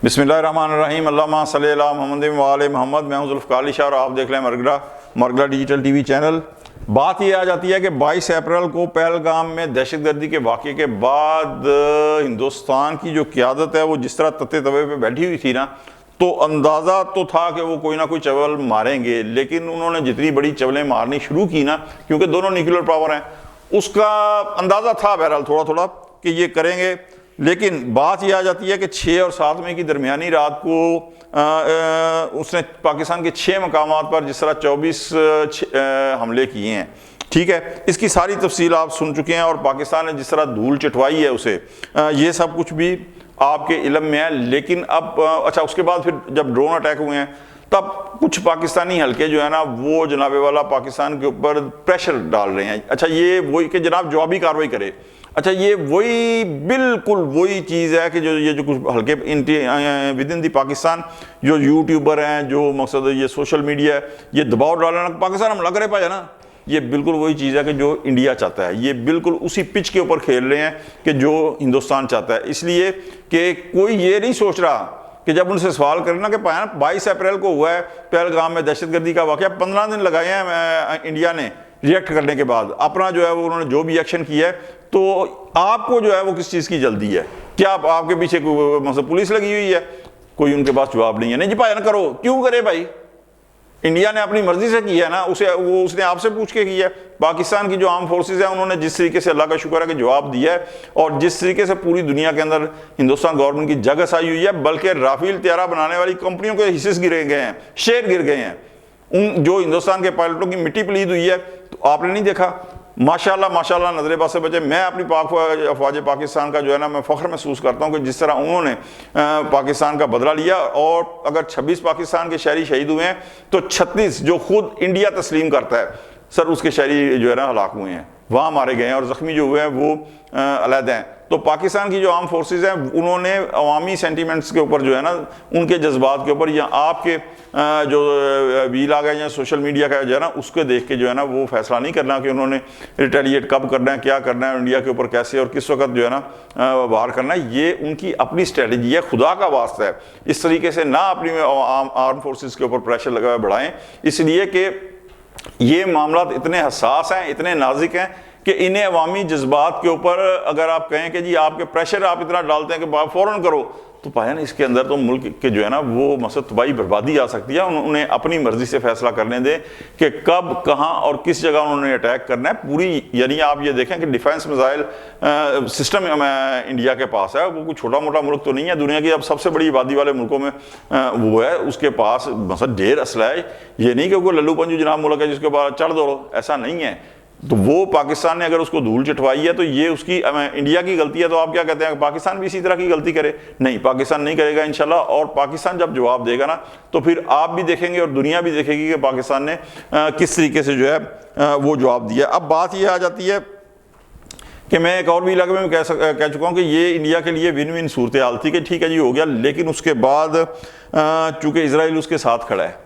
बिस्मिल्लाहिर्रहमानिर्रहीम अल्लाहुम्मा सल्ली अला मुहम्मद व आले मोहम्मद। मैं हूं ज़ुल्फ़िकार अली शाह और आप देख रहे हैं मरगला डिजिटल टीवी चैनल। बात ये आ जाती है कि 22 अप्रैल को पहलगाम में दहशतगर्दी के वाक़े के बाद हिंदुस्तान की जो क़यादत है वो जिस तरह तत्ते तवे पे बैठी हुई थी ना, तो अंदाज़ा तो था कि वो कोई ना कोई चवल मारेंगे, लेकिन उन्होंने जितनी बड़ी चवलें मारनी शुरू की ना, क्योंकि दोनों न्यूक्लियर पावर हैं, उसका अंदाज़ा था बहरहाल थोड़ा थोड़ा कि ये करेंगे। लेकिन बात यह आ जाती है कि 6 और 7 मई की दरमियानी रात को उसने पाकिस्तान के 6 मकामात पर जिस तरह 24 हमले किए हैं, ठीक है। इसकी सारी तफसील आप सुन चुके हैं और पाकिस्तान ने जिस तरह धूल चटवाई है उसे, ये सब कुछ भी आपके इल्म में है। लेकिन अब अच्छा, उसके बाद फिर जब ड्रोन अटैक हुए हैं तब कुछ पाकिस्तानी हल्के जो है ना वो जनाबे वाला पाकिस्तान के ऊपर प्रेशर डाल रहे हैं। अच्छा, ये वही कि जनाब जवाबी कार्रवाई करे। अच्छा, ये वही बिल्कुल वही चीज़ है कि जो कुछ हल्के विद इन दी पाकिस्तान जो यूट्यूबर हैं, जो मकसद ये सोशल मीडिया है, ये दबाव डालना पाकिस्तान हम लग रहे पाए ना, ये बिल्कुल वही चीज़ है कि जो इंडिया चाहता है। ये बिल्कुल उसी पिच के ऊपर खेल रहे हैं कि जो हिंदुस्तान चाहता है। इसलिए कि कोई ये नहीं सोच रहा कि जब उनसे सवाल करें ना कि 22 अप्रैल को हुआ है पहलगाम में दहशतगर्दी का वाक़या, 15 दिन लगाए हैं इंडिया ने रिएक्ट करने के बाद, अपना जो है वो उन्होंने जो भी एक्शन किया है, तो आपको जो है वो किस चीज़ की जल्दी है? क्या आपके पीछे मतलब पुलिस लगी हुई है? कोई उनके पास जवाब नहीं है। नहीं जी भाई ना करो, क्यों करे भाई? इंडिया ने अपनी मर्जी से किया है ना, उसने आपसे पूछ के किया है। पाकिस्तान की जो आर्म फोर्सेज है उन्होंने जिस तरीके से, अल्लाह का शुक्र है कि जवाब दिया है, और जिस तरीके से पूरी दुनिया के अंदर हिंदुस्तान गवर्नमेंट की जगह आई हुई है, बल्कि राफेल तैयारा बनाने वाली कंपनियों के हिस्से गिरे गए हैं, शेयर गिर गए हैं, उन जो हिंदुस्तान के पायलटों की मिट्टी पलीद हुई है। तो आपने नहीं देखा? माशाल्लाह माशाल्लाह, नजरे बात से बचे। मैं अपनी अफवाज पाकिस्तान का जो है ना मैं फ़ख्र महसूस करता हूँ कि जिस तरह उन्होंने पाकिस्तान का बदला लिया। और अगर 26 पाकिस्तान के शहरी शहीद हुए हैं तो 36 जो खुद इंडिया तस्लीम करता है सर, उसके शहरी जो है ना हलाक हुए हैं, वहाँ मारे गए हैं, और ज़ख्मी जो हुए हैं वो अलग हैं। तो पाकिस्तान की जो आर्म फोर्सेज हैं उन्होंने अवामी सेंटीमेंट्स के ऊपर जो है ना, उनके जज्बात के ऊपर, या आपके जो व्हील आ गए या सोशल मीडिया का जो है ना, उसको देख के जो है ना वो फैसला नहीं करना कि उन्होंने रिटेलिएट कब करना है, क्या करना है, इंडिया के ऊपर कैसे और किस वक्त जो है ना वार करना है। ये उनकी अपनी स्ट्रेटजी है, खुदा का वास्ता है इस तरीके से ना अपनी आर्म फोर्सेज के ऊपर प्रेशर लगा बढ़ाएं, इसलिए कि ये मामला इतने हसास हैं, इतने नाजुक हैं कि इन्हें अवामी जज्बात के ऊपर अगर आप कहें कि जी आपके प्रेशर आप इतना डालते हैं कि फ़ौरन करो, तो पाया ना इसके अंदर तो मुल्क के जो है ना वो मसद तबाही बर्बादी आ सकती है। उन्हें अपनी मर्जी से फैसला करने दें कि कब, कहाँ और किस जगह उन्होंने अटैक करना है पूरी। यानी आप ये देखें कि डिफेंस मिसाइल सिस्टम इंडिया के पास है, वो कोई छोटा मोटा मुल्क तो नहीं है, दुनिया की अब सबसे बड़ी आबादी वाले मुल्कों में वो है, उसके पास मसद ढेर असला है। ये नहीं कि कोई लल्लू पंजू जनाब मुल्क है जिसके बाद चढ़ दौड़ो, ऐसा नहीं है। तो वो पाकिस्तान ने अगर उसको धूल चटवाई है तो ये उसकी इंडिया की गलती है। तो आप क्या कहते हैं पाकिस्तान भी इसी तरह की गलती करे? नहीं, पाकिस्तान नहीं करेगा इंशाल्लाह। और पाकिस्तान जब जवाब देगा ना तो फिर आप भी देखेंगे और दुनिया भी देखेगी कि पाकिस्तान ने किस तरीके से जो है वो जवाब दिया। अब बात ये आ जाती है कि मैं एक और भी इलाके में कह चुका हूँ कि ये इंडिया के लिए विन विन सूरत हाल थी कि ठीक है जी हो गया, लेकिन उसके बाद चूँकि इसराइल उसके साथ खड़ा है,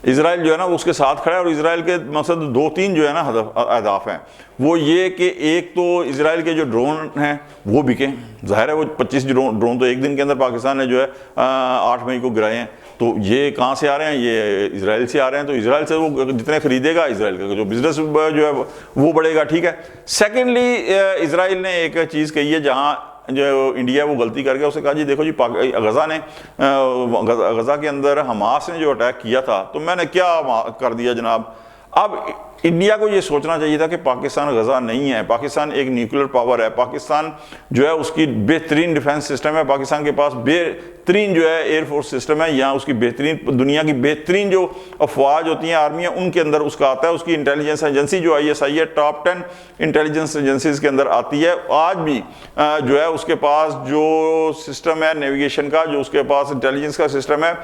इसराइल जो है ना उसके साथ खड़ा है, और इसराइल के मकसद 2-3 जो है ना अहदाफ हैं। वो ये कि एक तो इसराइल के जो ड्रोन हैं वो बिके, ज़ाहिर है वो 25 ड्रोन तो एक दिन के अंदर पाकिस्तान ने जो है 8 मई को गिराए हैं। तो ये कहाँ से आ रहे हैं? ये इसराइल से आ रहे हैं। तो इसराइल से वो जितने खरीदेगा, इसराइल का जो बिजनेस जो है वो बढ़ेगा, ठीक है। सेकेंडली इसराइल ने एक चीज़ कही है, जहाँ जो इंडिया वो गलती कर गया, उसे कहा जी देखो जी गज़ा के अंदर हमास ने जो अटैक किया था तो मैंने क्या कर दिया जनाब। अब इंडिया को ये सोचना चाहिए था कि पाकिस्तान गज़ा नहीं है, पाकिस्तान एक न्यूक्लियर पावर है, पाकिस्तान जो है उसकी बेहतरीन डिफेंस सिस्टम है, पाकिस्तान के पास बेहतरीन जो है एयरफोर्स सिस्टम है, यहाँ उसकी बेहतरीन दुनिया की बेहतरीन जो अफवाज होती हैं आर्मियाँ उनके अंदर उसका आता है, उसकी इंटेलिजेंस एजेंसी जो ISI है टॉप 10 इंटेलिजेंस एजेंसीज के अंदर आती है। आज भी जो है उसके पास जो सिस्टम है नेविगेशन का, जो उसके पास इंटेलिजेंस का सिस्टम है,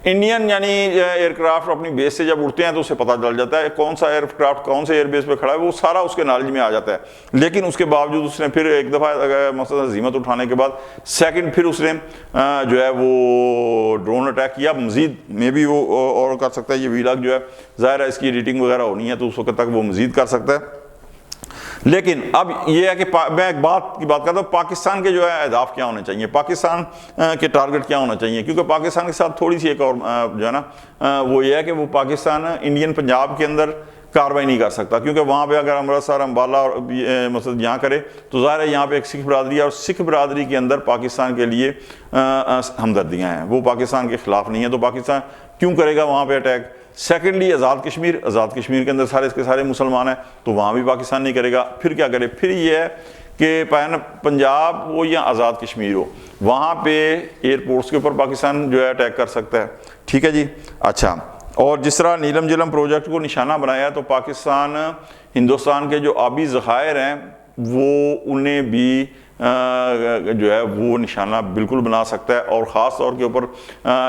इंडियन यानी एयरक्राफ्ट अपनी बेस से जब उड़ते हैं तो उसे पता चल जाता है कौन सा एयरक्राफ्ट कौन से एयरबेस पे खड़ा है, वो सारा उसके नॉलेज में आ जाता है। लेकिन उसके बावजूद उसने फिर एक दफ़ा मसलन हज़ीमत उठाने के बाद सेकंड फिर उसने जो है वो ड्रोन अटैक किया। मज़ीद में भी वो और कर सकता है, ये वीलॉग जो है ज़ाहिर है इसकी एडिटिंग वगैरह होनी है तो उस वक्त तक वो मज़ीद कर सकता है। لیکن اب یہ ہے کہ میں ایک بات کی بات کرتا ہوں، پاکستان کے جو ہے اہداف کیا ہونے چاہیے، پاکستان کے ٹارگٹ کیا ہونا چاہیے، کیونکہ پاکستان کے ساتھ تھوڑی سی ایک اور جو ہے نا وہ یہ ہے کہ وہ پاکستان انڈین پنجاب کے اندر کاروائی نہیں کر سکتا، کیونکہ وہاں پہ اگر امرتسر امبالہ اور مثلا یہاں کرے تو ظاہر ہے یہاں پہ ایک سکھ برادری ہے، اور سکھ برادری کے اندر پاکستان کے لیے ہمدردیاں ہیں، وہ پاکستان کے خلاف نہیں ہیں، تو پاکستان کیوں کرے گا وہاں پہ اٹیک؟ سیکنڈلی آزاد کشمیر کے اندر سارے اس کے سارے مسلمان ہیں، تو وہاں بھی پاکستان نہیں کرے گا، پھر کیا کرے؟ پھر یہ ہے کہ پنجاب ہو یا آزاد کشمیر ہو، وہاں پہ ایئرپورٹس کے اوپر پاکستان جو ہے اٹیک کر سکتا ہے، ٹھیک ہے جی۔ اچھا، اور جس طرح نیلم جھیلم پروجیکٹ کو نشانہ بنایا تو پاکستان ہندوستان کے جو آبی ذخائر ہیں وہ انہیں بھی جو ہے وہ نشانہ بالکل بنا سکتا ہے، اور خاص طور کے اوپر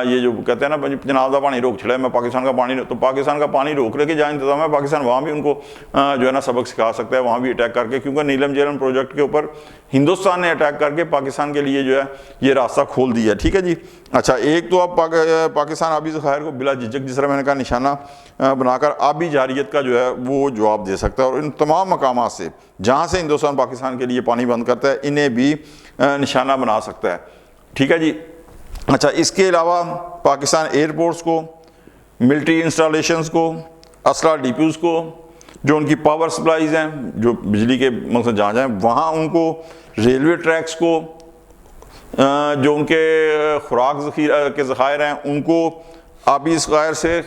یہ جو کہتے ہیں نا جناب دا پانی روک چھڑا ہے، میں پاکستان کا پانی، تو پاکستان کا پانی روکنے کے جہاں انتظام ہے پاکستان وہاں بھی ان کو جو ہے نا سبق سکھا سکتا ہے، وہاں بھی اٹیک کر کے، کیونکہ نیلم جھیلم پروجیکٹ کے اوپر ہندوستان نے اٹیک کر کے پاکستان کے لیے جو ہے یہ راستہ کھول دیا، ٹھیک ہے جی۔ اچھا، ایک تو اب پاکستان آبی ذخائر کو بلا جھجک جس طرح میں نے کہا نشانہ بنا کر آبی جارحیت کا جو ہے وہ جواب دے سکتا ہے، اور ان تمام مقامات سے جہاں سے ہندوستان پاکستان کے لیے پانی بند کرتا ہے انہیں بھی نشانہ بنا سکتا ہے، ٹھیک ہے جی۔ اچھا، اس کے علاوہ پاکستان ایئرپورٹس کو، ملٹری انسٹالیشنز کو، اسلحہ ڈیپوز کو، جو ان کی پاور سپلائیز ہیں جو بجلی کے مقصد جہاں جائیں وہاں ان کو، ریلوے ٹریکس کو، جو ان کے خوراک کے ذخائر ہیں ان کو، آبی ذخائر سے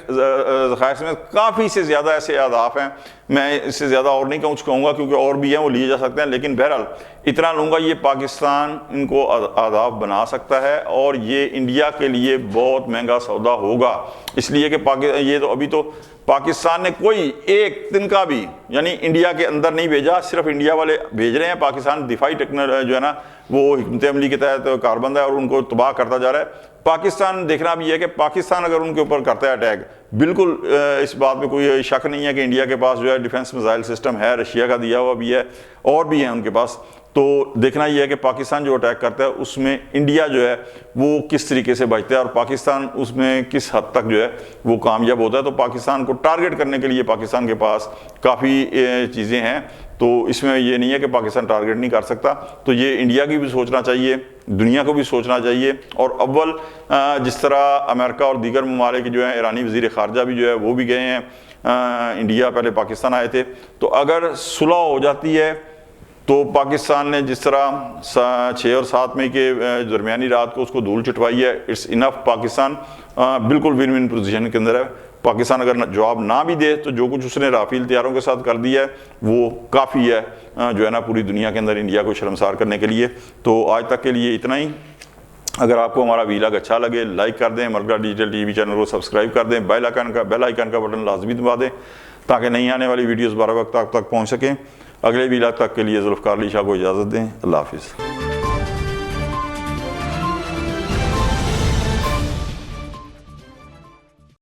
کافی سے زیادہ ایسے اہداف ہیں، میں اس سے زیادہ اور نہیں کہوں گا کیونکہ اور بھی ہیں وہ لیے جا سکتے ہیں، لیکن بہرحال اتنا لوں گا، یہ پاکستان ان کو اہداف بنا سکتا ہے، اور یہ انڈیا کے لیے بہت مہنگا سودا ہوگا، اس لیے کہ یہ تو ابھی تو پاکستان نے کوئی ایک دن کا بھی یعنی انڈیا کے اندر نہیں بھیجا، صرف انڈیا والے بھیج رہے ہیں، پاکستان دفاعی جو ہے نا وہ حکمت عملی کے تحت کاربند ہے اور ان کو تباہ کرتا جا رہا ہے۔ پاکستان دیکھنا بھی ہے کہ پاکستان اگر ان کے اوپر کرتا ہے اٹیک، بالکل اس بات میں کوئی شک نہیں ہے کہ انڈیا کے پاس جو ہے ڈیفنس میزائل سسٹم ہے، رشیا کا دیا ہوا بھی ہے اور بھی ہیں ان کے پاس، تو دیکھنا یہ ہے کہ پاکستان جو اٹیک کرتا ہے اس میں انڈیا جو ہے وہ کس طریقے سے بچتا ہے اور پاکستان اس میں کس حد تک جو ہے وہ کامیاب ہوتا ہے۔ تو پاکستان کو ٹارگٹ کرنے کے لیے پاکستان کے پاس کافی چیزیں ہیں، تو اس میں یہ نہیں ہے کہ پاکستان ٹارگٹ نہیں کر سکتا، تو یہ انڈیا کی بھی سوچنا چاہیے، دنیا کو بھی سوچنا چاہیے، اور اول جس طرح امریکہ اور دیگر ممالک جو ہیں، ایرانی وزیر خارجہ بھی جو ہے وہ بھی گئے ہیں انڈیا، پہلے پاکستان آئے تھے، تو اگر صلح ہو جاتی ہے تو پاکستان نے جس طرح 6 اور 7 مئی کے درمیانی رات کو اس کو دھول چٹوائی ہے، اٹس انف، پاکستان بالکل ون ون پوزیشن کے اندر ہے۔ پاکستان اگر جواب نہ بھی دے تو جو کچھ اس نے رافیل طیاروں کے ساتھ کر دیا ہے وہ کافی ہے جو ہے نا پوری دنیا کے اندر انڈیا کو شرمسار کرنے کے لیے۔ تو آج تک کے لیے اتنا ہی۔ اگر آپ کو ہمارا ویلاگ اچھا لگے لائک کر دیں، Margalla digital T V channel کو سبسکرائب کر دیں، بیل آئیکن کا بٹن لازمی دبا دیں تاکہ نئی آنے والی ویڈیوز بر وقت آپ تک پہنچ سکیں۔ اگلے ویلاگ تک کے لیے ذوالفقار علی شاہ کو اجازت دیں، اللہ حافظ۔